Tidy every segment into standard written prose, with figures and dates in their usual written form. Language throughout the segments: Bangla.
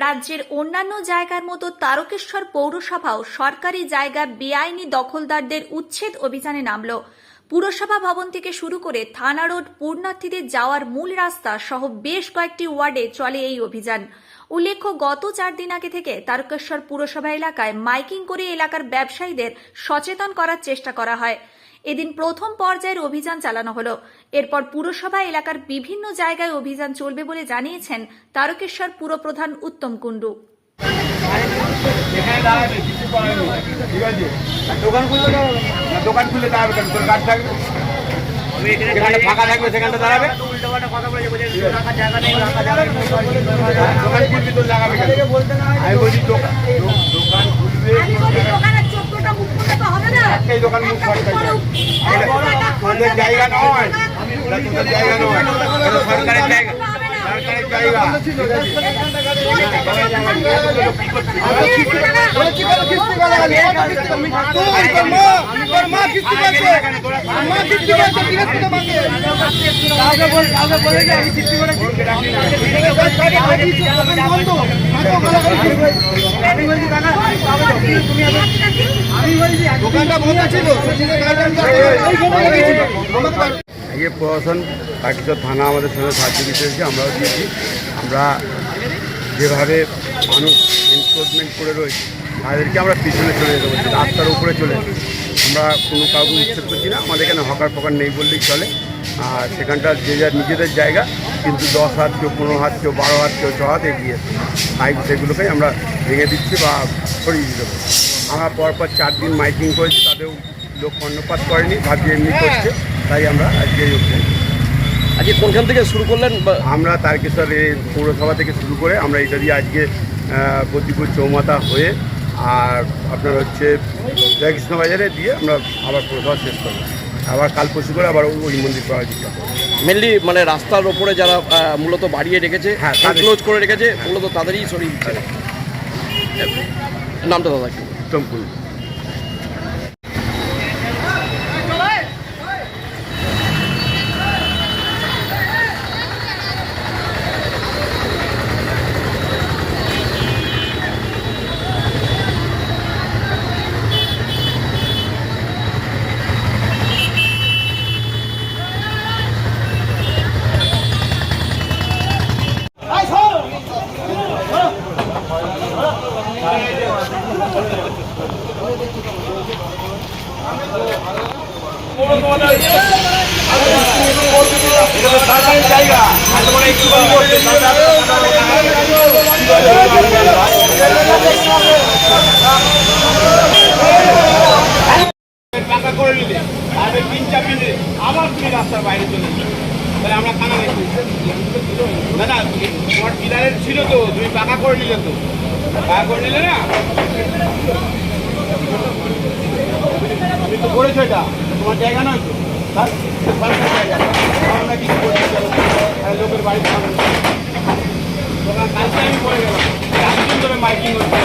রাজ্যের অন্যান্য জায়গার মতো তারকেশ্বর পৌরসভাও সরকারি জায়গা বেআইনি দখলদারদের উচ্ছেদ অভিযানে নামল। পুরসভা ভবন থেকে শুরু করে থানা রোড, পূর্ণার্থীদের যাওয়ার মূল রাস্তা সহ বেশ কয়েকটি ওয়ার্ডে চলে এই অভিযান। উল্লেখ্য, গত 4 দিন আগে থেকে তারকেশ্বর পুরসভা এলাকায় মাইকিং করে এলাকার ব্যবসায়ীদের সচেতন করার চেষ্টা করা হয়। এদিন প্রথম পর্যায়ের অভিযান চালানো হলো। এরপর পুরসভা এলাকার বিভিন্ন জায়গায় অভিযান চলবে বলে জানিয়েছেন তারকেশ্বর পুরপ্রধান উত্তম কুণ্ডু। দোকান খুলে দাঁড়াবে কেন? তোর কাজ থাকবে, যেখানে ফাঁকা থাকবে সেখানটা দাঁড়াবে। দোকান খুলবি, তোর লাগাবে কেন? আমি বলছি দোকান খুলবে, একটাই দোকান মুখ সরকারি জায়গা নয়, তোদের জায়গা নয়, সরকারের জায়গা, সরকারের জায়গা। ये प्रशासन तारकेশ্বর থানা আমাদের সঙ্গে সাহায্য দিতে এসেছে, আমরাও দিয়েছি। আমরা যেভাবে মানুষ এনক্রোচমেন্ট করে রয়েছে তাদেরকে আমরা পিছনে চলে যেতে বলছি, রাস্তার উপরে চলে যেতে। আমরা কোনো কাউকে উচ্ছেদ করছি না, আমাদের এখানে হকার ফকার নেই বললেই চলে। আর সেখানটার যে যার নিজেদের জায়গা, কিন্তু 10 হাত কেউ 15 হাত কেউ 12 হাত কেউ 6 হাত এগিয়ে তাই সেগুলোকেই আমরা ভেঙে দিচ্ছি বা সরিয়ে দিতে পারি। আমরা পরপর 4 দিন মাইকিং করেছি, তাতেও লোক কর্ণপাত করেনি, ভাবি এমনি করছে, তাই আমরা আজকে আজকে কোনখান থেকে শুরু করলেন? আমরা তারকেশ্বর পৌরসভা থেকে শুরু করে আমরা এটা দিয়ে আজকে গতিপুর চৌমাথা হয়ে আর আপনার হচ্ছে জয়কৃষ্ণ বাজারে দিয়ে আমরা আবার পৌরসভা শেষ করবো। আবার কাল পরশু করে আবার ওই মন্দির পাওয়া যেতে হবে। মেনলি মানে রাস্তার ওপরে যারা মূলত বাড়িয়ে রেখেছে, হ্যাঁ, ক্লোজ করে রেখেছে, মূলত তাদেরই সরিয়ে দিচ্ছে। নামটা দাদা কি? উত্তম কুণ্ডু। জায়গা টাকা করে নিলে তাহলে 3-4 মিনিট আবার তুমি রাস্তার বাইরে চলে যাবে, তাহলে আমরা খানা দেখি না। না, তোমার পিলারের ছিল তো, তুমি পাকা করে নিলে তো, পাকা করে নিলে না, তুমি তো করেছো, এটা তোমার জায়গা নয় তো, জায়গা আমরা কিছু করছি লোকের বাড়িতে। কালকে আমি বলে গেলাম, রাতদিন ধরে মাইকিং হচ্ছে।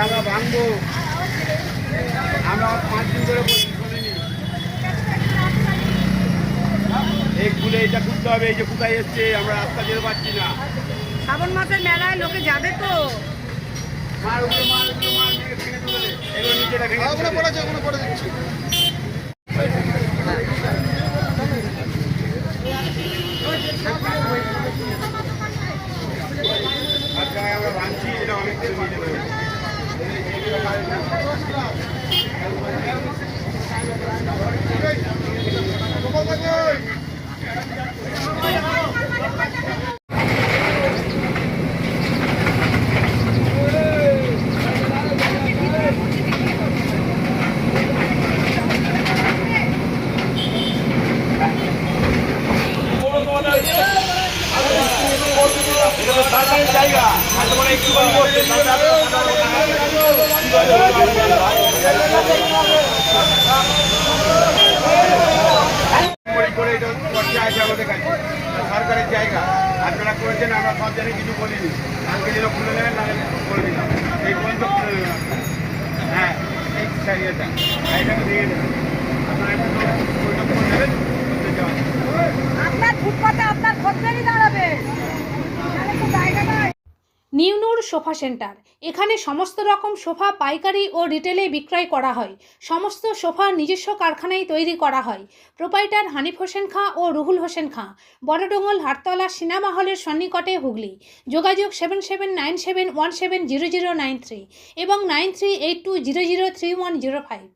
আমরা ভাঙবো, আমরা 5 দিন ধরে বলছি, শোনেনি। এই খুলে এটা খুলতে হবে, এই যে কোথায় এসছে, আমরা রাস্তা যেতে পারছি না। শ্রাবণ মাসের মেলায় লোকে যাবে তো। মার উপরে মার, উপরে মার, ভেঙে তুলে দে। এগুলো নিচেটা ভেঙে তুলে দে। আচ্ছা, আমরা ভাঙছি, এটা অনেক কিছু নিয়ে যাবে। করে এটা খরচা আছে আমাদের কাছে, সরকারের জায়গা আপনারা করেছেন, আমরা সব জানি, কিছু বলিনি। কালকে যেন খুলে নেবেন, নাহলে করে দিলাম, এই পর্যন্ত খুলে নেবেন। হ্যাঁ, এই চারিয়াটা এটাকে ভেঙে দেবেন, আপনারা একটু বৈঠক করে নেবেন, করতে যাওয়া। আপনার ফুটপাতে আপনার খদ্দেরই দাঁড়াবে, এখানে তো জায়গা নাই। নিউ নূর সোফা সেন্টার, এখানে সমস্ত রকম সোফা পাইকারি ও রিটেলে বিক্রয় করা হয়। সমস্ত সোফা নিজস্ব কারখানায় তৈরি করা হয়। প্রোপাইটার হানিফ হোসেন খাঁ ও রুহুল হোসেন খাঁ, বড়ডোঙ্গল হাটতলা সিনেমা হলের সন্নিকটে, হুগলি। যোগাযোগ 7797170093 এবং 9382003105।